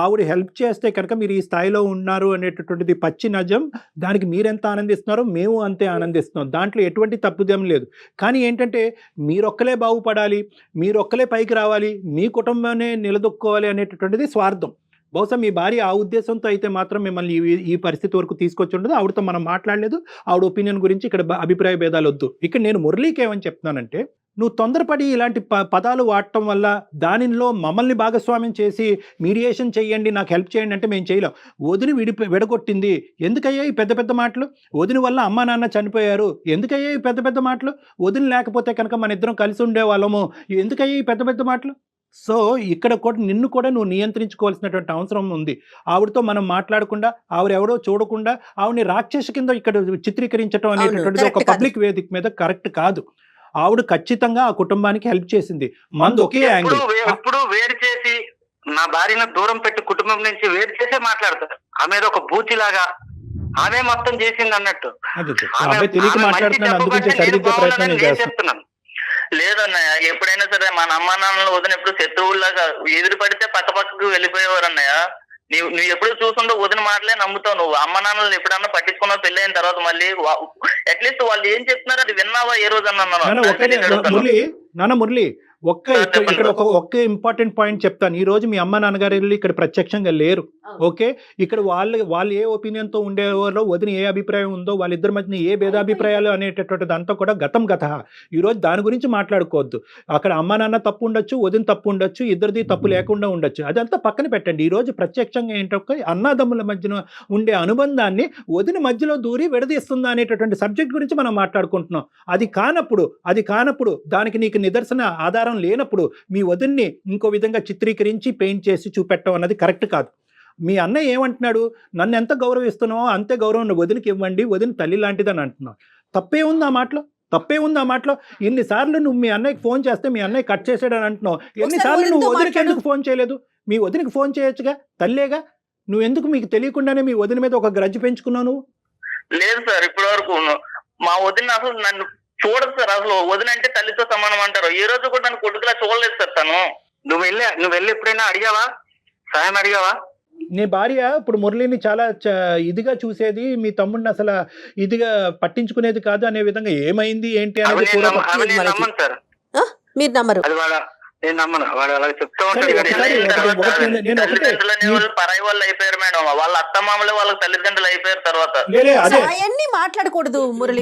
ఆవిడ హెల్ప్ చేస్తే కనుక మీరు ఈ స్థాయిలో ఉన్నారు అనేటటువంటిది పచ్చి నిజం. దానికి మీరెంత ఆనందిస్తున్నారో మేము అంతే ఆనందిస్తున్నాం. దాంట్లో ఎటువంటి తప్పుదేం లేదు. కానీ ఏంటంటే మీరొక్కలే బాగుపడాలి, మీరొక్కలే పైకి రావాలి, మీ కుటుంబాన్ని నిలదొక్కోవాలి అనేటటువంటిది స్వార్థం. బహుశా మీ భార్య ఆ ఉద్దేశంతో అయితే మాత్రం మిమ్మల్ని ఈ పరిస్థితి వరకు తీసుకొచ్చి ఉండదు. ఆవిడతో మనం మాట్లాడలేదు. ఆవిడ ఒపీనియన్ గురించి ఇక్కడ అభిప్రాయ భేదాలు వద్దు. ఇక్కడ నేను మురళీకి ఏమని చెప్తున్నానంటే, నువ్వు తొందరపడి ఇలాంటి పదాలు వాడటం వల్ల దానిలో మమ్మల్ని భాగస్వామ్యం చేసి మీడియేషన్ చేయండి, నాకు హెల్ప్ చేయండి అంటే మేము చేయలేం. వదిని విడగొట్టింది, ఎందుకయ్యా ఈ పెద్ద పెద్ద మాటలు? వదిన వల్ల అమ్మా నాన్న చనిపోయారు, ఎందుకయ్యా ఈ పెద్ద పెద్ద మాటలు? వదిన లేకపోతే కనుక మన ఇద్దరం కలిసి ఉండేవాళ్ళము, ఎందుకయ్యా ఈ పెద్ద పెద్ద మాటలు? సో ఇక్కడ కూడా నిన్ను కూడా నువ్వు నియంత్రించుకోవాల్సినటువంటి అవసరం ఉంది. ఆవిడతో మనం మాట్లాడకుండా, ఆవిడెవడో చూడకుండా ఆవిడని రాక్షసి కింద ఇక్కడ చిత్రీకరించడం అనేటటువంటిది ఒక పబ్లిక్ వేదిక మీద కరెక్ట్ కాదు. ఆవిడ ఖచ్చితంగా ఆ కుటుంబానికి హెల్ప్ చేసింది. మంది ఒకే యాంగిల్. ఇప్పుడు వేరు చేసి నా భార్యను దూరం పెట్టి కుటుంబం నుంచి వేరు చేసే మాట్లాడతారు. ఆమె ఒక బూచిలాగా ఆమె మొత్తం చేసింది అన్నట్టు. తెలియక మాట్లాడుతున్నాను, అందుగురించి సరిదిద్దే ప్రయత్నం నేను చేస్తున్నాను. లేదన్నయ్య, ఎప్పుడైనా సరే మన అమ్మ నాన్నలు వదిన ఎప్పుడు శత్రువుల్లాగా ఎదురు పడితే పక్క పక్కకు వెళ్ళిపోయేవారు అన్నయ్య. నువ్వు ఎప్పుడు చూసుకుంటూ వదిన మాటలే నమ్ముతావు. నువ్వు అమ్మ నాన్నలు ఎప్పుడన్నా పట్టించుకున్నావు పెళ్లి అయిన తర్వాత మళ్ళీ అట్లీస్ట్ వాళ్ళు ఏం చెప్తున్నారు అది విన్నావా ఏ రోజు నాన్న మురళి ఇక్కడ ఒక్క ఇంపార్టెంట్ పాయింట్ చెప్తాను. ఈ రోజు మీ అమ్మ నాన్నగారు ఇక్కడ ప్రత్యక్షంగా లేరు. ఓకే, ఇక్కడ వాళ్ళు ఏ ఒపీనియన్ తో ఉండేవారో, వదిన ఏ అభిప్రాయం ఉందో, వాళ్ళిద్దరి మధ్య ఏ భేదాభిప్రాయాలు అనేటటువంటి దాంతో కూడా గతం ఈ రోజు దాని గురించి మాట్లాడుకోవద్దు. అక్కడ అమ్మ నాన్న తప్పు ఉండొచ్చు, వదిన తప్పు ఉండొచ్చు, ఇద్దరిది తప్పు లేకుండా ఉండొచ్చు, అదంతా పక్కన పెట్టండి. ఈ రోజు ప్రత్యక్షంగా ఏంటంటే అన్నదమ్ముల మధ్యన ఉండే అనుబంధాన్ని వదిన మధ్యలో దూరి విడదీస్తుందా అనేటటువంటి సబ్జెక్ట్ గురించి మనం మాట్లాడుకుంటున్నాం. అది కానప్పుడు దానికి నీకు నిదర్శన ఆధారం లేనప్పుడు మీ వదిన్ని ఇంకో విధంగా చిత్రీకరించి పెయింట్ చేసి చూపెట్టడం అన్నది కరెక్ట్ కాదు. మీ అన్నయ్య ఏమంటున్నాడు, నన్ను ఎంత గౌరవిస్తున్నావో అంతే గౌరవం వదినకి ఇవ్వండి, వదిన తల్లి లాంటిదని అంటున్నావు. తప్పే ఉంది ఆ మాటలో? ఎన్నిసార్లు నువ్వు మీ అన్నయ్యకి ఫోన్ చేస్తే మీ అన్నయ్య కట్ చేసాడని అంటున్నావు, ఎన్నిసార్లు నువ్వు వదినకి ఎందుకు ఫోన్ చేయలేదు? మీ వదినకి ఫోన్ చేయొచ్చుగా, తల్లేగా. నువ్వెందుకు మీకు తెలియకుండానే మీ వదిన మీద ఒక గ్రడ్జ్ పెంచుకున్నావు నువ్వు? లేదు సార్, ఇప్పటి వరకు మా వదిన అసలు నన్ను చూడదు సార్. అసలు వదిన అంటే తల్లితో సమానం అంటారు. ఏ రోజు కూడా నన్ను కొడుకులా చూడలేదు సార్ తను. నువ్వు వెళ్ళి ఎప్పుడైనా అడిగావా, సాయం అడిగావా? నీ భార్య ఇప్పుడు మురళిని చాలా ఇదిగా చూసేది, మీ తమ్ముడిని అసలు ఇదిగా పట్టించుకునేది కాదు అనే విధంగా ఏమైంది ఏంటి అనేది నమ్మను సార్. మీరు నమ్మరు? నేను నమ్మను. వాడు అలా చెప్తా ఉంటాడు. పరాయి వాళ్ళు అయిపోయారు మేడం, వాళ్ళ అత్తమామలే వాళ్ళకి తల్లిదండ్రులు అయిపోయారు తర్వాత. అవన్నీ మాట్లాడకూడదు మురళి.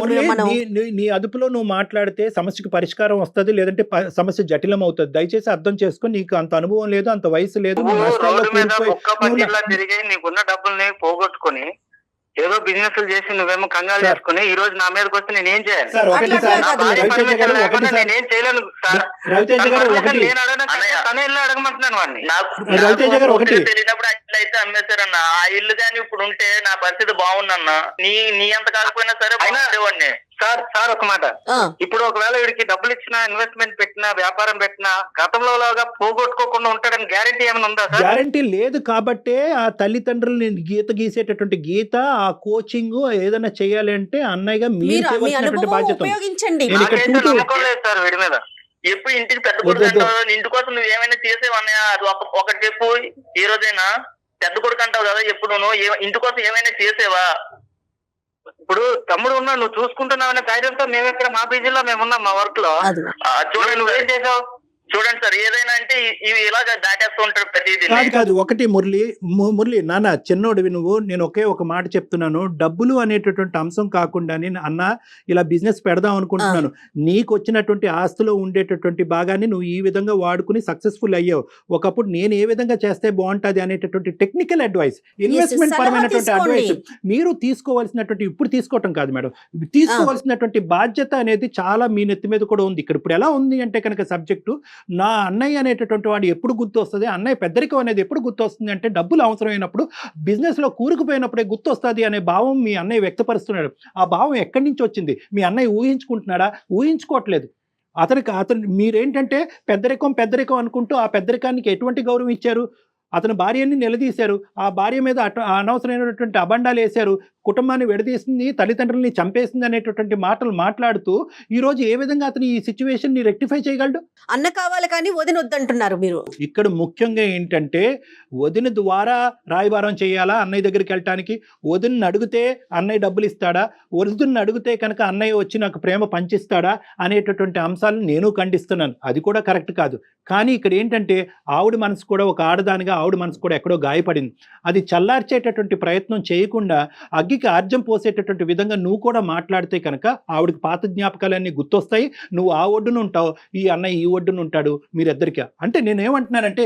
నీ అదుపులో నువ్వు మాట్లాడితే సమస్యకు పరిష్కారం వస్తుంది, లేదంటే సమస్య జటిలం అవుతుంది. దయచేసి అర్థం చేసుకొని, నీకు అంత అనుభవం లేదు, అంత వయసు లేదు. రోడ్డు మీద ఒక్క పట్టిలా తిరిగి నీకున్న డబ్బుల్ని పోగొట్టుకొని ఏదో బిజినెస్ చేసి నువ్వేమో కంగారు చేసుకుని ఈ రోజు నా మీదకి వస్తే నేనేం చేయాలి? నేనేం చేయలేను సార్. తనే ఇల్లు అడగమంటున్నాను వాడిని. తెలియనప్పుడు ఆ ఇల్లు అయితే అమ్మేశారన్న. ఆ ఇల్లు కానీ ఇప్పుడు ఉంటే నా పరిస్థితి బాగుందన్న. నీ అంత కాకపోయినా సరే వాడిని. సార్ ఒక మాట, ఇప్పుడు ఒకవేళ వీడికి డబ్బులు ఇచ్చినా, ఇన్వెస్ట్మెంట్ పెట్టినా, వ్యాపారం పెట్టినా గతంలో లాగా పోగొట్టుకోకుండా ఉంటాడని గ్యారంటీ ఏమైనా ఉందా సార్? గ్యారంటీ లేదు. కాబట్టే ఆ తల్లిదండ్రులని గీత గీసేటటువంటి గీత, ఆ కోచింగ్ ఏదైనా చేయాలి అంటే అన్నయ్యగా మీరు బాధ్యత ఉపయోగించండి. నమ్మకం లేదు సార్ వీడి మీద. ఎప్పుడు ఇంటికి పెద్ద కొడుకు అంటావు, ఇంటి కోసం నువ్వు ఏమైనా చేసేవన్నయ్యా? అది ఒకటి చెప్పు. ఈ రోజైనా పెద్ద కొడుకు అంటావు కదా, ఎప్పుడు నువ్వు ఇంటి కోసం ఏమైనా చేసేవా? ఇప్పుడు తమ్ముడు ఉన్నా, నువ్వు చూసుకుంటున్నావు అనే ధైర్యంతో మేము ఇక్కడ మా బీజీలో మేము ఉన్నాం, మా వర్క్ లో. చూడండి నువ్వేం చేసావు. చూడండి సార్, ఏదైనా అంటే ఇవి ఇలాగా దాటేస్తూ ఉంటాడు ప్రతిదీ. కాదు ఒకటి మురళి నాన్న, చిన్నోడివి నువ్వు. నేను ఒక మాట చెప్తున్నాను, డబ్బులు అనేటటువంటి అంశం కాకుండా అన్న ఇలా బిజినెస్ పెడదాం అనుకుంటున్నాను, నీకు వచ్చినటువంటి ఆస్తిలో ఉండేటటువంటి భాగాన్ని నువ్వు ఈ విధంగా వాడుకుని సక్సెస్ఫుల్ అయ్యావు. ఒకప్పుడు నేను ఏ విధంగా చేస్తే బాగుంటుంది అనేటటువంటి టెక్నికల్ అడ్వైస్, ఇన్వెస్ట్మెంట్ పరమైనటువంటి అడ్వైస్ మీరు తీసుకోవాల్సినటువంటి, ఇప్పుడు తీసుకోవటం కాదు మేడం, తీసుకోవాల్సినటువంటి బాధ్యత అనేది చాలా మీ నెత్తి మీద కూడా ఉంది. ఇక్కడ ఇప్పుడు ఎలా ఉంది అంటే కనుక సబ్జెక్టు, నా అన్నయ్య అనేటటువంటి వాడు ఎప్పుడు గుర్తొస్తుంది, అన్నయ్య పెద్దరికం అనేది ఎప్పుడు గుర్తొస్తుంది అంటే డబ్బులు అవసరమైనప్పుడు, బిజినెస్లో కూరుకుపోయినప్పుడే గుర్తొస్తుంది అనే భావం మీ అన్నయ్య వ్యక్తపరుస్తున్నాడు. ఆ భావం ఎక్కడి నుంచి వచ్చింది? మీ అన్నయ్య ఊహించుకుంటున్నాడా? ఊహించుకోవట్లేదు. అతను మీరేంటంటే పెద్దరికం అనుకుంటూ ఆ పెద్దరికానికి ఎటువంటి గౌరవం ఇచ్చారు? అతని భార్యని నిలదీశారు, ఆ భార్య మీద అనవసరమైనటువంటి అబండాలు వేశారు, కుటుంబాన్ని విడదీసింది, తల్లిదండ్రులని చంపేసింది అనేటటువంటి మాటలు మాట్లాడుతూ ఈరోజు ఏ విధంగా అతను ఈ సిచ్యువేషన్ ని రెక్టిఫై చేయగలడు? అన్న కావాలి కానీ వదిన వద్దంటున్నారు మీరు. ఇక్కడ ముఖ్యంగా ఏంటంటే వదిన ద్వారా రాయబారం చేయాలా అన్నయ్య దగ్గరికి వెళ్ళటానికి? వదిన అడిగితే అన్నయ్య డబ్బులు ఇస్తాడా? వదిన అడిగితే కనుక అన్నయ్య వచ్చి నాకు ప్రేమ పంచిస్తాడా అనేటటువంటి అంశాలను నేను ఖండిస్తున్నాను. అది కూడా కరెక్ట్ కాదు. కానీ ఇక్కడ ఏంటంటే ఆవిడ మనసు కూడా, ఒక ఆడదానిగా ఆవిడ మనసు కూడా ఎక్కడో గాయపడింది. అది చల్లార్చేటటువంటి ప్రయత్నం చేయకుండా అగ్గికి ఆర్జం పోసేటటువంటి విధంగా నువ్వు కూడా మాట్లాడితే కనుక ఆవిడకి పాత జ్ఞాపకాలన్నీ గుర్తొస్తాయి. నువ్వు ఆ ఒడ్డున ఉంటావు, ఈ అన్నయ్య ఈ ఒడ్డున ఉంటాడు, మీరిద్దరికీ. అంటే నేనేమంటున్నానంటే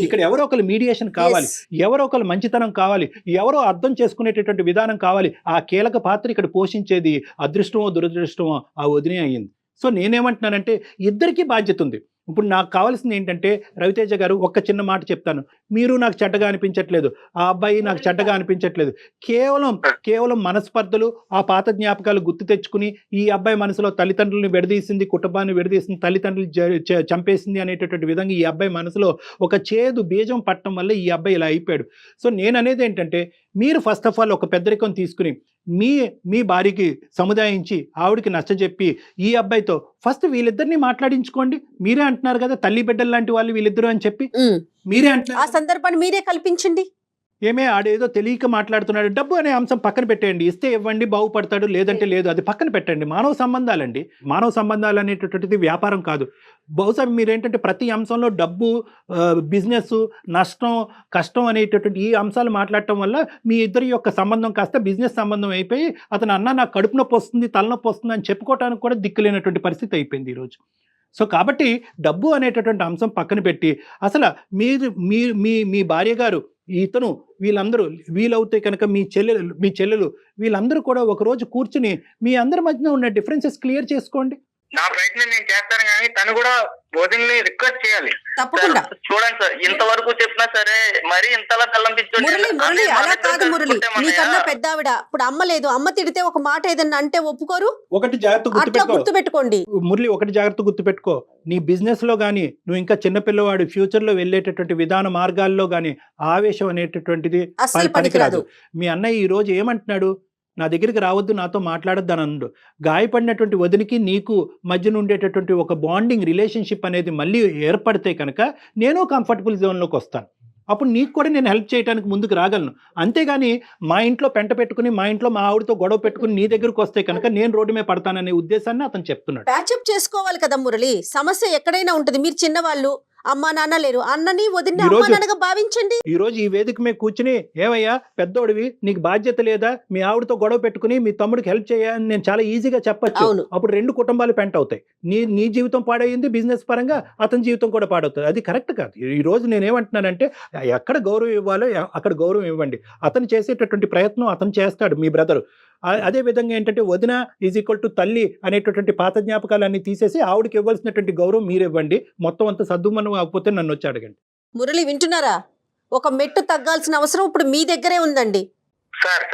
ఇక్కడ ఎవరో ఒకరు మీడియేషన్ కావాలి, ఎవరో ఒకరు మంచితనం కావాలి, ఎవరో అర్థం చేసుకునేటటువంటి విధానం కావాలి. ఆ కీలక పాత్ర ఇక్కడ పోషించేది అదృష్టమో దురదృష్టమో ఆ వదినే అయ్యింది. సో నేనేమంటున్నానంటే ఇద్దరికీ బాధ్యత ఉంది. ఇప్పుడు నాకు కావాల్సింది ఏంటంటే, రవితేజ గారు ఒక్క చిన్న మాట చెప్తాను, మీరు నాకు చెడ్డగా అనిపించట్లేదు, ఆ అబ్బాయి నాకు చెడ్డగా అనిపించట్లేదు, కేవలం మనస్పర్ధలు, ఆ పాత జ్ఞాపకాలు గుర్తు తెచ్చుకుని ఈ అబ్బాయి మనసులో తల్లిదండ్రులను విడదీసింది, కుటుంబాన్ని విడదీసింది, తల్లిదండ్రులు చంపేసింది అనేటటువంటి విధంగా ఈ అబ్బాయి మనసులో ఒక చేదు బీజం పట్టడం వల్ల ఈ అబ్బాయి ఇలా అయిపోయాడు. సో నేను అనేది ఏంటంటే, మీరు ఫస్ట్ ఆఫ్ ఆల్ ఒక పెద్దరికం తీసుకుని మీ భార్యకి సముదాయించి ఆవిడకి నచ్చజెప్పి ఈ అబ్బాయితో ఫస్ట్ వీళ్ళిద్దరిని మాట్లాడించుకోండి. మీరే అంటున్నారు కదా తల్లి బిడ్డలు లాంటి వాళ్ళు వీళ్ళిద్దరు అని చెప్పి, మీరే ఆ అంటున్నారు. సందర్భాన్ని మీరే కల్పించండి. ఏమే ఆడేదో తెలియక మాట్లాడుతున్నాడు. డబ్బు అనే అంశం పక్కన పెట్టేయండి. ఇస్తే ఇవ్వండి, బాగుపడతాడు, లేదంటే లేదు, అది పక్కన పెట్టండి. మానవ సంబంధాలండి. మానవ సంబంధాలు అనేటటువంటిది వ్యాపారం కాదు. బహుశా మీరేంటంటే ప్రతి అంశంలో డబ్బు, బిజినెస్, నష్టం, కష్టం అనేటటువంటి ఈ అంశాలు మాట్లాడటం వల్ల మీ ఇద్దరి యొక్క సంబంధం కాస్త బిజినెస్ సంబంధం అయిపోయి అతను అన్న నాకు కడుపు నొప్పి వస్తుంది, తలనొప్పి వస్తుంది అని చెప్పుకోవడానికి కూడా దిక్కులేనటువంటి పరిస్థితి అయిపోయింది ఈరోజు. సో కాబట్టి డబ్బు అనేటటువంటి అంశం పక్కన పెట్టి అసలు మీరు మీ భార్య గారు, ఇతను, వీళ్ళందరూ వీలవుతే కనుక మీ చెల్లెలు వీళ్ళందరూ కూడా ఒకరోజు కూర్చుని మీ అందరి మధ్యన ఉన్న డిఫరెన్సెస్ క్లియర్ చేసుకోండి. నా ప్రయత్నం నేను చేస్తాను, కానీ తను కూడా వదిలిని రిక్వెస్ట్ చేయాలి. తప్పకుండా. చూడండి సార్, ఇంతవరకు చెప్పినా సరే మరి ఇంతలా మురళి అలా కాదు మురళి, నీకన్నా పెద్ద ఆవిడ. ఇప్పుడు అమ్మ లేదు, అమ్మ తిడితే ఒక మాట ఏదన్నా అంటే ఒప్పుకోరు. ఒకటి జాగ్రత్త అట్లా గుర్తుపెట్టుకోండి మురళి, ఒకటి జాగ్రత్త గుర్తుపెట్టుకో. నీ బిజినెస్ లో కానీ నువ్వు ఇంకా చిన్నపిల్లవాడు ఫ్యూచర్ లో వెళ్ళేటటువంటి విధాన మార్గాల్లో కానీ ఆవేశం అనేటటువంటిది అస్సలు పనికిరాదు. పనికిరాదు. మీ అన్నయ్య ఈ రోజు ఏమంటున్నాడు? నా దగ్గరికి రావద్దు, నాతో మాట్లాడద్దు అని అన్నాడు. గాయపడినటువంటి వదినికి నీకు మధ్యన ఉండేటటువంటి ఒక బాండింగ్ రిలేషన్షిప్ అనేది మళ్ళీ ఏర్పడితే కనుక నేను కంఫర్టబుల్ జోన్లోకి వస్తాను. అప్పుడు నీకు కూడా నేను హెల్ప్ చేయడానికి ముందుకు రాగలను. అంతేగాని మా ఇంట్లో పెంట పెట్టుకుని మా ఇంట్లో మా ఆవిడతో గొడవ పెట్టుకుని నీ దగ్గరకు వస్తే కనుక నేను రోడ్డు మీద పడతాననే ఉద్దేశాన్ని అతను చెప్తున్నాడు. ప్యాచప్ చేసుకోవాలి కదా మురళి. సమస్య ఎక్కడైనా ఉంటుంది. మీరు చిన్నవాళ్ళు, అమ్మా నాన్న లేరు, అన్నని వదిన అమ్మా నాన్నగా భావించండి. ఈ రోజు ఈ వేదిక మీద కూర్చుని ఏమయ్యా పెద్దోడివి, నీకు బాధ్యత లేదా, మీ ఆవిడతో గొడవ పెట్టుకుని మీ తమ్ముడికి హెల్ప్ చేయని నేను చాలా ఈజీగా చెప్పచ్చు. అప్పుడు రెండు కుటుంబాలు పెంట అవుతాయి. నీ జీవితం పాడైంది, బిజినెస్ పరంగా అతని జీవితం కూడా పాడవుతుంది. అది కరెక్ట్ కాదు. ఈ రోజు నేనేమంటున్నానంటే ఎక్కడ గౌరవం ఇవ్వాలో అక్కడ గౌరవం ఇవ్వండి. అతను చేసేటటువంటి ప్రయత్నం అతను చేస్తాడు, మీ బ్రదరు. అదే విధంగా ఏంటంటే వదిన ఈజ్ ఈక్వల్ టు తల్లి అనేటటువంటి పాత జ్ఞాపకాలన్నీ తీసేసి ఆవిడకి ఇవ్వాల్సినటువంటి గౌరవం మీరు ఇవ్వండి. మొత్తం అంతా సద్దుమనం అవ్వకపోతే నన్ను వచ్చి అడగండి. మురళి వింటున్నారా? ఒక మెట్టు తగ్గాల్సిన అవసరం ఇప్పుడు మీ దగ్గరే ఉందండి. సార్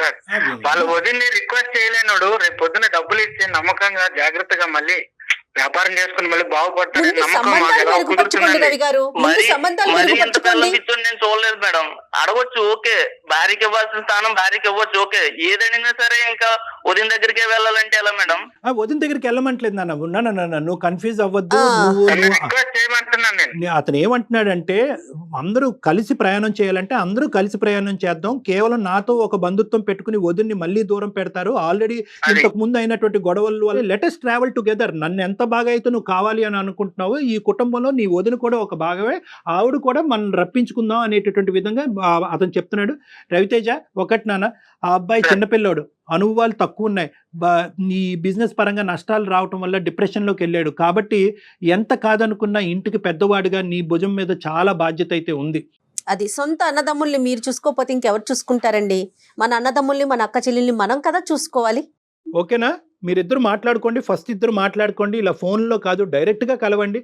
వాళ్ళు వదిలిని రిక్వెస్ట్ చేయలేనుడు రేపు పొద్దున డబ్బులు ఇచ్చి నమ్మకంగా జాగ్రత్తగా మళ్ళీ వ్యాపారం చేసుకుని మళ్ళీ బాగుపడతాడు నమ్మకం మాకు ఎలా కుదురుతుందండి. రవి గారు, సంబంధాలు మెరుగుపరచుకోండి. నేను చూడలేదు మేడం. అడగొచ్చు, ఓకే, భార్యకి ఇవ్వాల్సిన స్థానం భార్యకి ఇవ్వచ్చు, ఓకే. ఏదైనా సరే ఇంకా వదిన దగ్గరికే వెళ్ళాలంటే ఎలా మేడం? వదిన దగ్గరికి వెళ్ళమంటలేదు నాన్న, నువ్వు కన్ఫ్యూజ్ అవ్వద్దు. రిక్వెస్ట్ చేయమంటున్నాను నేను. అతను ఏమంటున్నాడంటే అందరూ కలిసి ప్రయాణం చేయాలంటే అందరూ కలిసి ప్రయాణం చేద్దాం. కేవలం నాతో ఒక బంధుత్వం పెట్టుకుని వదిన్ని మళ్ళీ దూరం పెడతారు. ఆల్రెడీ ఇంతకు ముందు అయినటువంటి గొడవల వల్ల లెటెస్ట్ ట్రావెల్ టుగెదర్. నన్ను ఎంత బాగా అయితే నువ్వు కావాలి అని అనుకుంటున్నావు, ఈ కుటుంబంలో నీ వదిన కూడా ఒక భాగమే, ఆవిడ కూడా మనం రప్పించుకుందాం అనేటటువంటి విధంగా అతను చెప్తున్నాడు. రవితేజ, ఒకటి నాన్న, ఆ అబ్బాయి చిన్నపిల్లోడు, అనుభవాలు తక్కువ ఉన్నాయి. నీ బిజినెస్ పరంగా నష్టాలు రావటం వల్ల డిప్రెషన్లోకి వెళ్ళాడు. కాబట్టి ఎంత కాదనుకున్నా ఇంటికి పెద్దవాడిగా నీ భుజం మీద చాలా బాధ్యత అయితే ఉంది. అది సొంత అన్నదమ్ముల్ని మీరు చూసుకోకపోతే ఇంకెవరు చూసుకుంటారండి? మన అన్నదమ్ముల్ని, మన అక్క చెల్లెల్ని మనం కదా చూసుకోవాలి. ఓకేనా? మీరిద్దరు మాట్లాడుకోండి, ఫస్ట్ ఇద్దరు మాట్లాడుకోండి. ఇలా ఫోన్లో కాదు, డైరెక్ట్గా కలవండి.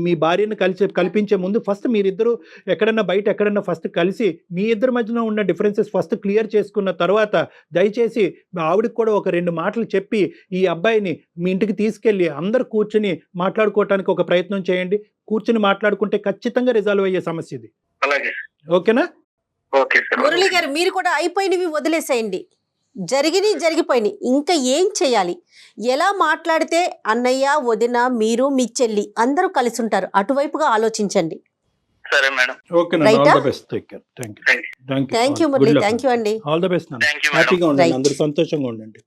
మీ భార్యను కల్పించే ముందు ఫస్ట్ మీరిద్దరు ఎక్కడన్నా బయట ఎక్కడన్నా ఫస్ట్ కలిసి మీ ఇద్దరి మధ్యన ఉన్న డిఫరెన్సెస్ ఫస్ట్ క్లియర్ చేసుకున్న తర్వాత దయచేసి ఆవిడకి కూడా ఒక 2 మాటలు చెప్పి ఈ అబ్బాయిని మీ ఇంటికి తీసుకెళ్ళి అందరు కూర్చుని మాట్లాడుకోవటానికి ఒక ప్రయత్నం చేయండి. కూర్చుని మాట్లాడుకుంటే ఖచ్చితంగా రిజాల్వ్ అయ్యే సమస్య ఇది. అలాగే. ఓకేనా? Okay sir. మురళి గారు, మీరు కూడా అయిపోయినవి వదిలేసేయండి. జరిగిపోయినాయి. ఇంకా ఏం చేయాలి? ఎలా మాట్లాడితే అన్నయ్య, వదిన, మీరు, మీ చెల్లి అందరూ కలిసి ఉంటారు, అటువైపుగా ఆలోచించండి. సరే madam. Okay, all the best. Take care. Thank you Murali. Thank you అండి. All the best. హ్యాపీగా ఉండండి, అందరూ సంతోషంగా ఉండండి.